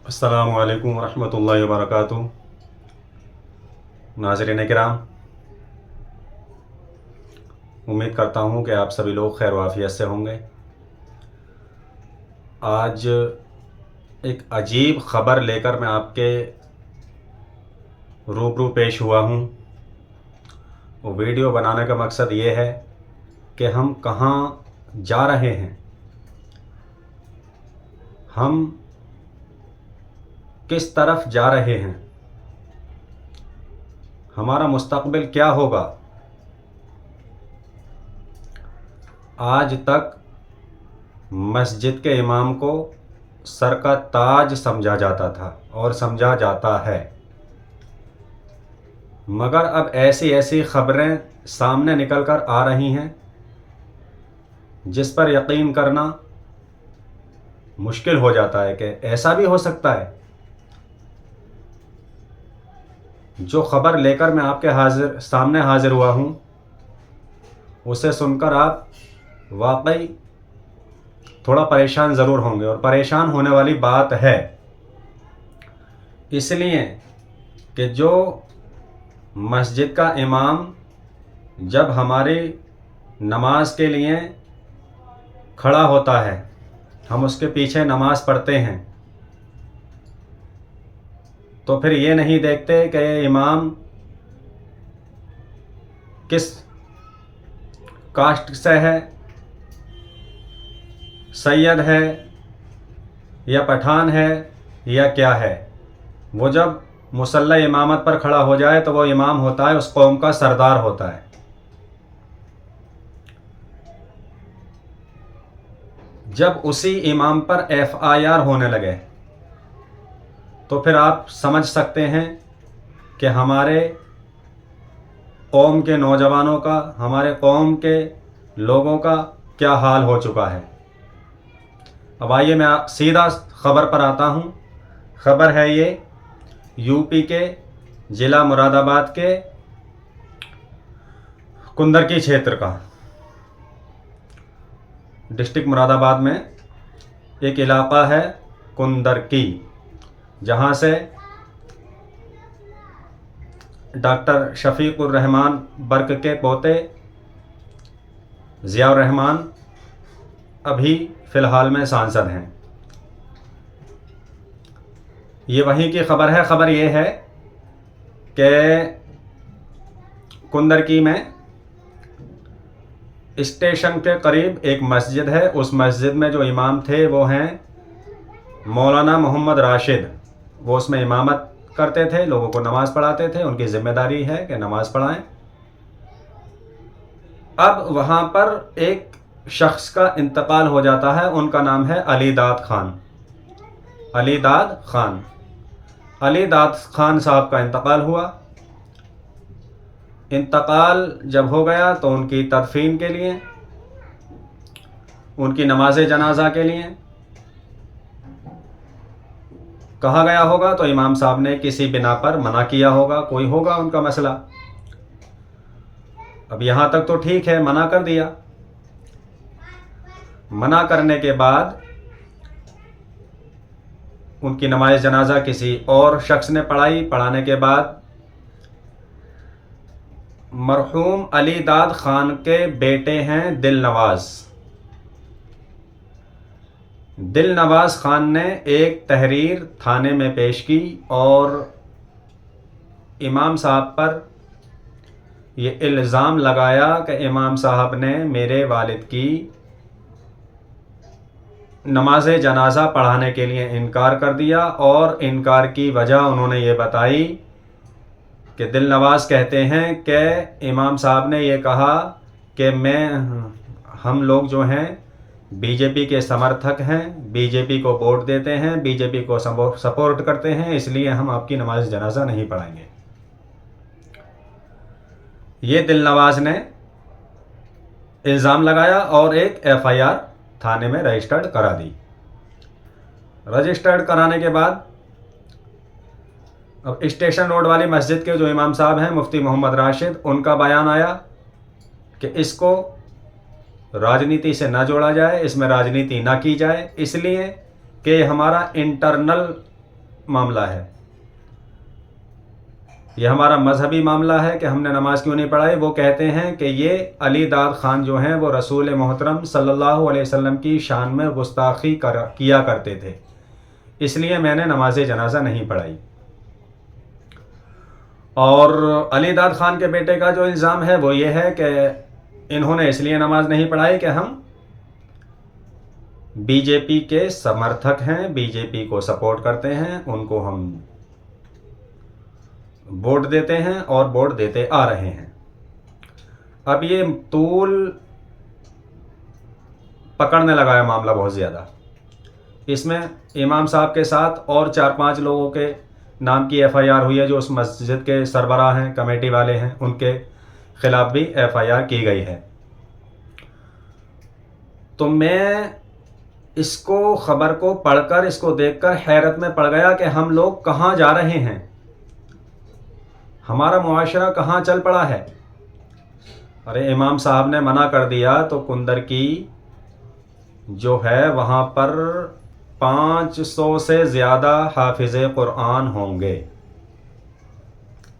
अस्सलामु अलैकुम वरहमतुल्लाहि वबरकातुहू। नाज़रीन किराम, उम्मीद करता हूँ कि आप सभी लोग खैर वाफ़ियत से होंगे। आज एक अजीब ख़बर लेकर मैं आपके रूबरू पेश हुआ हूँ। वो वीडियो बनाने का मकसद ये है कि हम कहाँ जा रहे हैं, हम किस तरफ जा रहे हैं, हमारा मुस्तक़बिल क्या होगा। आज तक मस्जिद के इमाम को सर का ताज समझा जाता था और समझा जाता है, मगर अब ऐसी ऐसी ख़बरें सामने निकल कर आ रही हैं जिस पर यकीन करना मुश्किल हो जाता है कि ऐसा भी हो सकता है। जो ख़बर लेकर मैं आपके सामने हाज़िर हुआ हूँ, उसे सुनकर आप वाकई थोड़ा परेशान ज़रूर होंगे, और परेशान होने वाली बात है इसलिए कि जो मस्जिद का इमाम जब हमारी नमाज के लिए खड़ा होता है, हम उसके पीछे नमाज़ पढ़ते हैं, तो फिर ये नहीं देखते कि ये इमाम किस कास्ट से है, सैयद है या पठान है या क्या है। वो जब मुसल्ला इमामत पर खड़ा हो जाए तो वो इमाम होता है, उस कौम का सरदार होता है। जब उसी इमाम पर FIR होने लगे तो फिर आप समझ सकते हैं कि हमारे कौम के नौजवानों का, हमारे कौम के लोगों का क्या हाल हो चुका है। अब आइए मैं सीधा ख़बर पर आता हूँ। ख़बर है ये यूपी के ज़िला मुरादाबाद के कुंदरकी क्षेत्र का। डिस्ट्रिक्ट मुरादाबाद में एक इलाक़ा है कुंदरकी, जहाँ से डॉक्टर शफीकुर रहमान बर्क के पोते ज़ियाउर रहमान अभी फ़िलहाल में सांसद हैं। ये वहीं की ख़बर है। ख़बर ये है कि कुंदरकी में स्टेशन के करीब एक मस्जिद है। उस मस्जिद में जो इमाम थे वो हैं मौलाना मोहम्मद राशिद। वो उसमें इमामत करते थे, लोगों को नमाज़ पढ़ाते थे, उनकी ज़िम्मेदारी है कि नमाज़ पढ़ाएं। अब वहाँ पर एक शख्स का इंतकाल हो जाता है, उनका नाम है अली दाद खान। अली दाद खान, अली दाद खान साहब का इंतकाल हुआ। इंतकाल जब हो गया तो उनकी तदफीन के लिए, उनकी नमाज जनाजा के लिए कहा गया होगा, तो इमाम साहब ने किसी बिना पर मना किया होगा, कोई होगा उनका मसला। अब यहाँ तक तो ठीक है, मना कर दिया। मना करने के बाद उनकी नमाज जनाजा किसी और शख्स ने पढ़ाई। पढ़ाने के बाद मरहूम अली दाद खान के बेटे हैं दिलनवाज। दिलनवाज खान ने एक तहरीर थाने में पेश की और इमाम साहब पर ये इल्ज़ाम लगाया कि इमाम साहब ने मेरे वालिद की नमाज जनाजा पढ़ाने के लिए इनकार कर दिया, और इनकार की वजह उन्होंने ये बताई कि दिलनवाज कहते हैं कि इमाम साहब ने ये कहा कि हम लोग जो हैं बीजेपी के समर्थक हैं, बीजेपी को वोट देते हैं, बीजेपी को सपोर्ट करते हैं, इसलिए हम आपकी नमाज जनाजा नहीं पढ़ाएंगे। ये दिलनवाज ने इल्ज़ाम लगाया और एक FIR थाने में रजिस्टर्ड करा दी। रजिस्टर्ड कराने के बाद अब स्टेशन रोड वाली मस्जिद के जो इमाम साहब हैं मुफ्ती मोहम्मद राशिद, उनका बयान आया कि इसको राजनीति से ना जोड़ा जाए, इसमें राजनीति ना की जाए, इसलिए कि हमारा इंटरनल मामला है, ये हमारा मजहबी मामला है कि हमने नमाज क्यों नहीं पढ़ाई। वो कहते हैं कि ये अली दाद खान जो हैं वो रसूल मोहतरम सल्लल्लाहु अलैहि वसल्लम की शान में गुस्ताखी किया करते थे, इसलिए मैंने नमाज जनाजा नहीं पढ़ाई। और अली दाद खान के बेटे का जो इल्ज़ाम है वो ये है कि इन्होंने इसलिए नमाज नहीं पढ़ाई कि हम बीजेपी के समर्थक हैं, बीजेपी को सपोर्ट करते हैं, उनको हम वोट देते हैं और वोट देते आ रहे हैं। अब ये तूल पकड़ने लगा है मामला बहुत ज़्यादा। इसमें इमाम साहब के साथ और 4-5 लोगों के नाम की एफआईआर हुई है, जो उस मस्जिद के सरबराह हैं, कमेटी वाले हैं, उनके खिलाफ भी एफआईआर की गई है। तो मैं इसको खबर को पढ़कर, इसको देखकर हैरत में पड़ गया कि हम लोग कहाँ जा रहे हैं, हमारा मुआशरा कहाँ चल पड़ा है। अरे इमाम साहब ने मना कर दिया तो कुंदर की जो है वहाँ पर 500 से ज़्यादा हाफिज़े कुरान होंगे।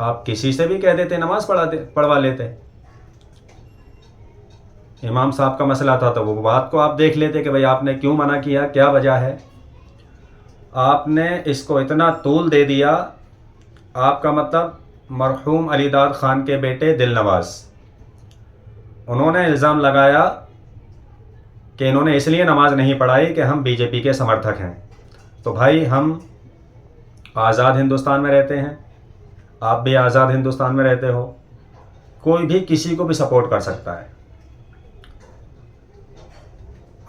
आप किसी से भी कह देते नमाज पढ़वा लेते। इमाम साहब का मसला था तो वो बात को आप देख लेते कि भाई आपने क्यों मना किया, क्या वजह है। आपने इसको इतना तूल दे दिया। आपका मतलब मरहूम अली दाद खान के बेटे दिलनवाज, उन्होंने इल्ज़ाम लगाया कि इन्होंने इसलिए नमाज नहीं पढ़ाई कि हम बीजेपी के समर्थक हैं। तो भाई हम आज़ाद हिंदुस्तान में रहते हैं, आप भी आज़ाद हिंदुस्तान में रहते हो, कोई भी किसी को भी सपोर्ट कर सकता है।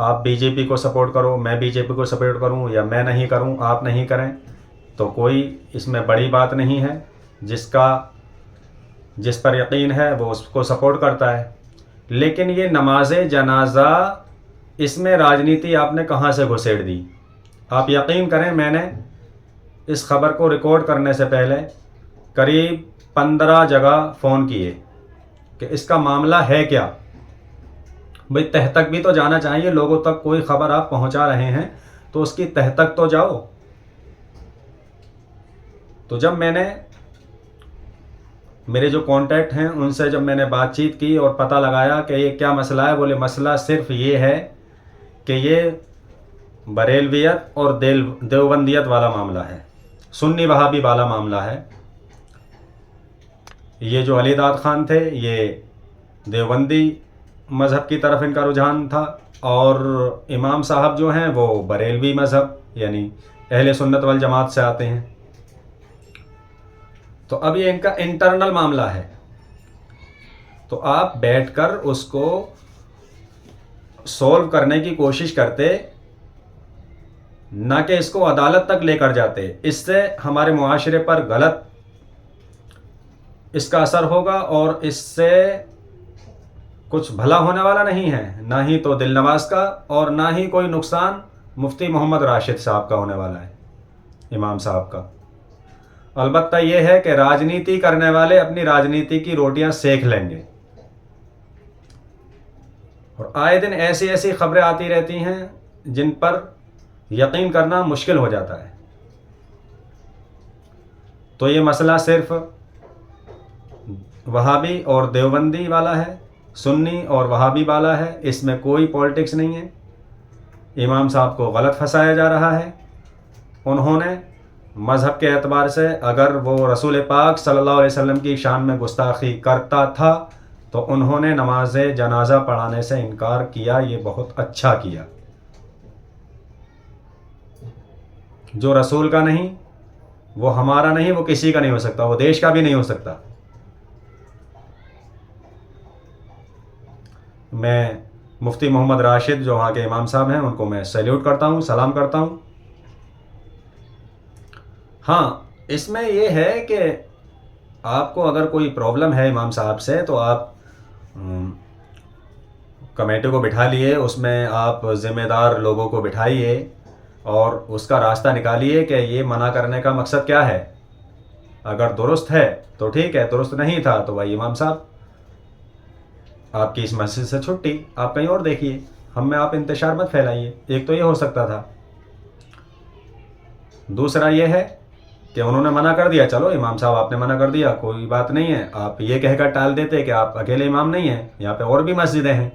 आप बीजेपी को सपोर्ट करो, मैं बीजेपी को सपोर्ट करूं या मैं नहीं करूं, आप नहीं करें, तो कोई इसमें बड़ी बात नहीं है। जिस पर यकीन है वो उसको सपोर्ट करता है। लेकिन ये नमाज जनाजा, इसमें राजनीति आपने कहाँ से घुसेड़ दी। आप यकीन करें, मैंने इस खबर को रिकॉर्ड करने से पहले करीब 15 जगह फ़ोन किए कि इसका मामला है क्या। भाई तह तक भी तो जाना चाहिए, लोगों तक कोई खबर आप पहुंचा रहे हैं तो उसकी तह तक तो जाओ। तो जब मैंने मेरे जो कांटेक्ट हैं उनसे जब मैंने बातचीत की और पता लगाया कि ये क्या मसला है, बोले मसला सिर्फ ये है कि ये बरेलवियत और देवबंदियत वाला मामला है, सुन्नी वहाबी वाला मामला है। ये जो अली दाद खान थे ये देवबंदी मज़हब की तरफ इनका रुझान था, और इमाम साहब जो हैं वो बरेलवी मज़हब यानी अहले सुन्नत वल जमात से आते हैं। तो अब ये इनका इंटरनल मामला है। तो आप बैठकर उसको सॉल्व करने की कोशिश करते, ना कि इसको अदालत तक लेकर जाते। इससे हमारे मुआशरे पर गलत इसका असर होगा और इससे कुछ भला होने वाला नहीं है, ना ही तो दिलनवाज का और ना ही कोई नुकसान मुफ्ती मोहम्मद राशिद साहब का होने वाला है, इमाम साहब का। अलबत्ता यह है कि राजनीति करने वाले अपनी राजनीति की रोटियां सेक लेंगे, और आए दिन ऐसी ऐसी खबरें आती रहती हैं जिन पर यकीन करना मुश्किल हो जाता है। तो ये मसला सिर्फ वहाबी और देवबंदी वाला है, सुन्नी और वहाबी वाला है, इसमें कोई पॉलिटिक्स नहीं है। इमाम साहब को गलत फंसाया जा रहा है। उन्होंने मज़हब के एतबार से अगर वो रसूल पाक सल्लल्लाहु अलैहि वसल्लम की शान में गुस्ताखी करता था तो उन्होंने नमाज जनाजा पढ़ाने से इनकार किया। ये बहुत अच्छा किया। जो रसूल का नहीं, वो हमारा नहीं, वो किसी का नहीं हो सकता, वो देश का भी नहीं हो सकता। मैं मुफ्ती मोहम्मद राशिद जो वहाँ के इमाम साहब हैं उनको मैं सैल्यूट करता हूँ, सलाम करता हूँ। हाँ, इसमें ये है कि आपको अगर कोई प्रॉब्लम है इमाम साहब से तो आप कमेटी को बिठा लिए, उसमें आप ज़िम्मेदार लोगों को बिठाइए और उसका रास्ता निकालिए कि ये मना करने का मकसद क्या है। अगर दुरुस्त है तो ठीक है, दुरुस्त नहीं था तो भाई इमाम साहब आपकी इस मस्जिद से छुट्टी, आप कहीं और देखिए, हम में आप इंतशार मत फैलाइए। एक तो ये हो सकता था। दूसरा ये है कि उन्होंने मना कर दिया, चलो इमाम साहब आपने मना कर दिया, कोई बात नहीं है, आप ये कहकर टाल देते कि आप अकेले इमाम नहीं हैं, यहाँ पे और भी मस्जिदें हैं,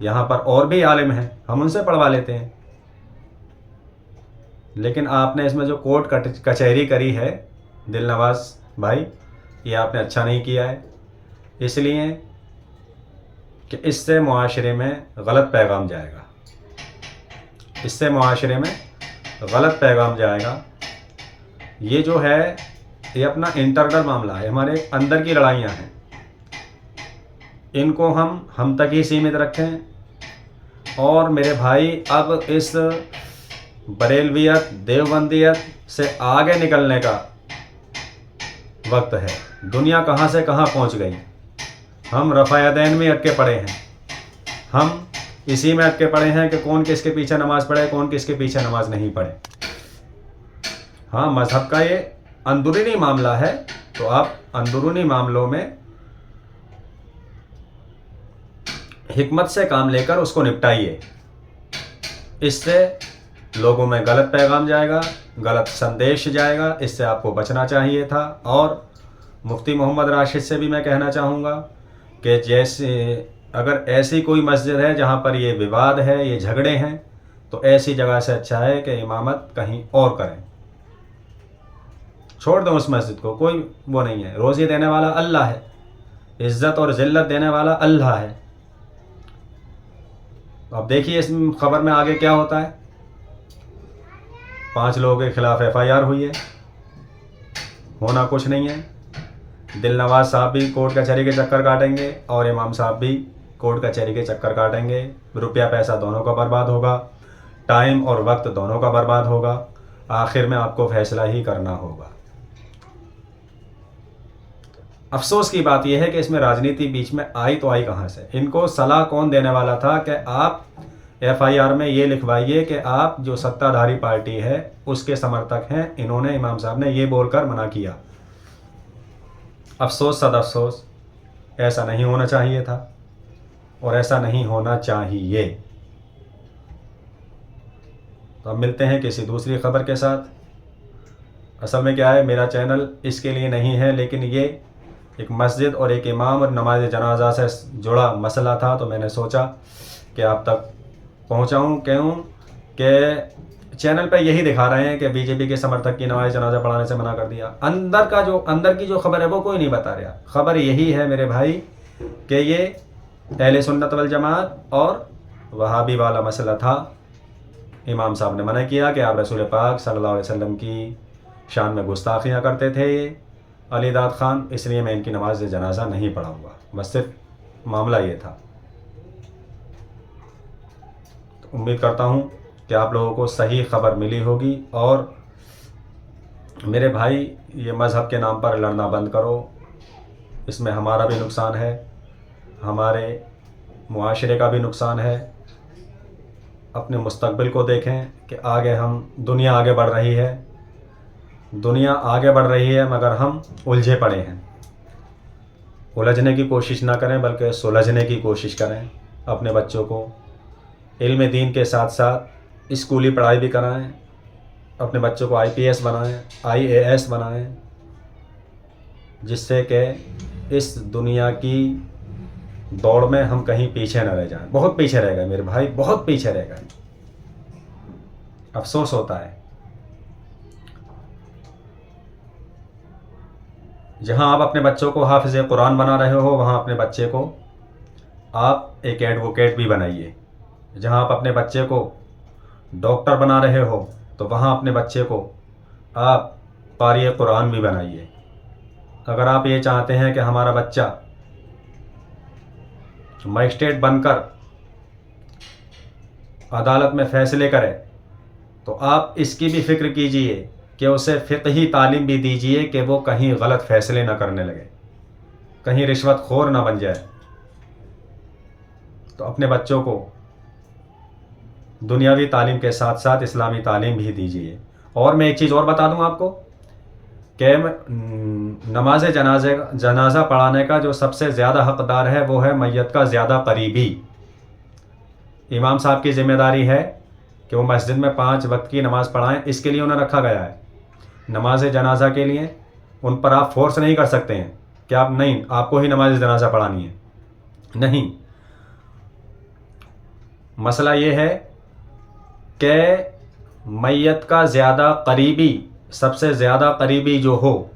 यहाँ पर और भी आलिम हैं, हम उनसे पढ़वा लेते हैं। लेकिन आपने इसमें जो कोर्ट कचहरी करी है दिल नवाज भाई, ये आपने अच्छा नहीं किया है, इसलिए कि इससे मुआशरे में गलत पैगाम जाएगा, इससे मुआशरे में गलत पैगाम जाएगा। ये जो है ये अपना इंटरनल मामला है, हमारे अंदर की लड़ाइयाँ हैं, इनको हम तक ही सीमित रखें। और मेरे भाई अब इस बरेलवियत देवबंदियत से आगे निकलने का वक्त है। दुनिया कहाँ से कहाँ पहुँच गई, हम रफ़ायदैन में अटके पड़े हैं, हम इसी में अटके पड़े हैं कि कौन किसके पीछे नमाज़ पढ़े, कौन किसके पीछे नमाज नहीं पढ़े। हाँ, मज़हब का ये अंदरूनी मामला है, तो आप अंदरूनी मामलों में हिकमत से काम लेकर उसको निपटाइए। इससे लोगों में गलत पैगाम जाएगा, गलत संदेश जाएगा, इससे आपको बचना चाहिए था। और मुफ्ती मोहम्मद राशिद से भी मैं कहना चाहूँगा कि जैसे अगर ऐसी कोई मस्जिद है जहाँ पर ये विवाद है, ये झगड़े हैं, तो ऐसी जगह से अच्छा है कि इमामत कहीं और करें, छोड़ दें उस मस्जिद को, कोई वो नहीं है। रोज़ी देने वाला अल्लाह है, इज़्ज़त और ज़िल्लत देने वाला अल्लाह है। अब देखिए इस खबर में आगे क्या होता है। 5 लोगों के खिलाफ FIR हुई है, होना कुछ नहीं है। दिल नवाज साहब भी कोर्ट कचहरी के चक्कर काटेंगे और इमाम साहब भी कोर्ट कचहरी के चक्कर काटेंगे। रुपया पैसा दोनों का बर्बाद होगा, टाइम और वक्त दोनों का बर्बाद होगा। आखिर में आपको फैसला ही करना होगा। अफसोस की बात यह है कि इसमें राजनीति बीच में आई तो आई कहाँ से। इनको सलाह कौन देने वाला था कि आप FIR में ये लिखवाइए कि आप जो सत्ताधारी पार्टी है उसके समर्थक हैं। इन्होंने, इमाम साहब ने ये बोलकर मना किया। अफसोस सद अफसोस, ऐसा नहीं होना चाहिए था और ऐसा नहीं होना चाहिए। तो अब मिलते हैं किसी दूसरी खबर के साथ। असल में क्या है, मेरा चैनल इसके लिए नहीं है, लेकिन ये एक मस्जिद और एक इमाम और नमाज जनाजा से जुड़ा मसला था, तो मैंने सोचा कि आप तक पहुंचाऊं। क्यों कि चैनल पे यही दिखा रहे हैं कि बीजेपी के समर्थक की नमाज जनाजा पढ़ाने से मना कर दिया। अंदर की जो खबर है वो कोई नहीं बता रहा। खबर यही है मेरे भाई कि ये अहले सुन्नत वल जमात और वहाबी वाला मसला था। इमाम साहब ने मना किया कि आप रसूल पाक सल्लल्लाहु अलैहि वसल्लम की शान में गुस्ताखियाँ करते थे ये अली दाद खान, इसलिए मैं इनकी नमाज जनाजा नहीं पढ़ाऊँगा। बस सिर्फ मामला ये था। तो उम्मीद करता हूँ कि आप लोगों को सही खबर मिली होगी। और मेरे भाई, ये मज़हब के नाम पर लड़ना बंद करो, इसमें हमारा भी नुकसान है, हमारे मुआशरे का भी नुकसान है। अपने मुस्तकबिल को देखें कि आगे दुनिया आगे बढ़ रही है, दुनिया आगे बढ़ रही है, मगर हम उलझे पड़े हैं। उलझने की कोशिश ना करें बल्कि सुलझने की कोशिश करें। अपने बच्चों को इल्म दीन के साथ साथ स्कूली पढ़ाई भी कराएं, अपने बच्चों को IPS बनाएं, IAS बनाएं, जिससे कि इस दुनिया की दौड़ में हम कहीं पीछे न रह जाएं। बहुत पीछे रह गए मेरे भाई, बहुत पीछे रह गए। अफसोस होता है। जहां आप अपने बच्चों को हाफिज़ कुरान बना रहे हो, वहां अपने बच्चे को आप एक एडवोकेट भी बनाइए। जहां आप अपने बच्चे को डॉक्टर बना रहे हो, तो वहां अपने बच्चे को आप कारी कुरान भी बनाइए। अगर आप ये चाहते हैं कि हमारा बच्चा मजिस्ट्रेट बनकर अदालत में फ़ैसले करे, तो आप इसकी भी फ़िक्र कीजिए कि उसे फ़िक़ही तालीम भी दीजिए कि वो कहीं गलत फ़ैसले ना करने लगे, कहीं रिश्वतखोर ना बन जाए। तो अपने बच्चों को दुनियावी तालीम के साथ साथ इस्लामी तालीम भी दीजिए। और मैं एक चीज़ और बता दूं आपको कि नमाज जनाजा पढ़ाने का जो सबसे ज़्यादा हक़दार है वो है मैयत का ज़्यादा करीबी। इमाम साहब की ज़िम्मेदारी है कि वो मस्जिद में 5 वक्त की नमाज़ पढ़ाएं, इसके लिए उन्हें रखा गया है। नमाज जनाजा के लिए उन पर आप फोर्स नहीं कर सकते हैं कि आप नहीं, आपको ही नमाज जनाजा पढ़ानी है, नहीं। मसला ये है कि मैयत का ज़्यादा करीबी, सबसे ज़्यादा करीबी जो हो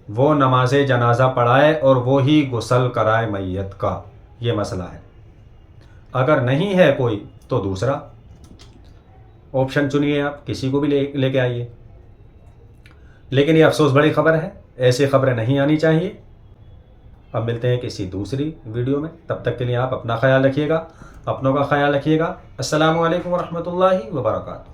वो नमाज जनाजा पढ़ाए और वो ही गुस्ल कराए मैयत का, ये मसला है। अगर नहीं है कोई तो दूसरा ऑप्शन चुनिए, आप किसी को भी लेके आइए। लेकिन ये अफसोस बड़ी ख़बर है, ऐसी ख़बरें नहीं आनी चाहिए। अब मिलते हैं किसी दूसरी वीडियो में, तब तक के लिए आप अपना ख्याल रखिएगा, अपनों का ख्याल रखिएगा। अस्सलामु अलैकुम वरहमतुल्लाहि वबरकातुहू।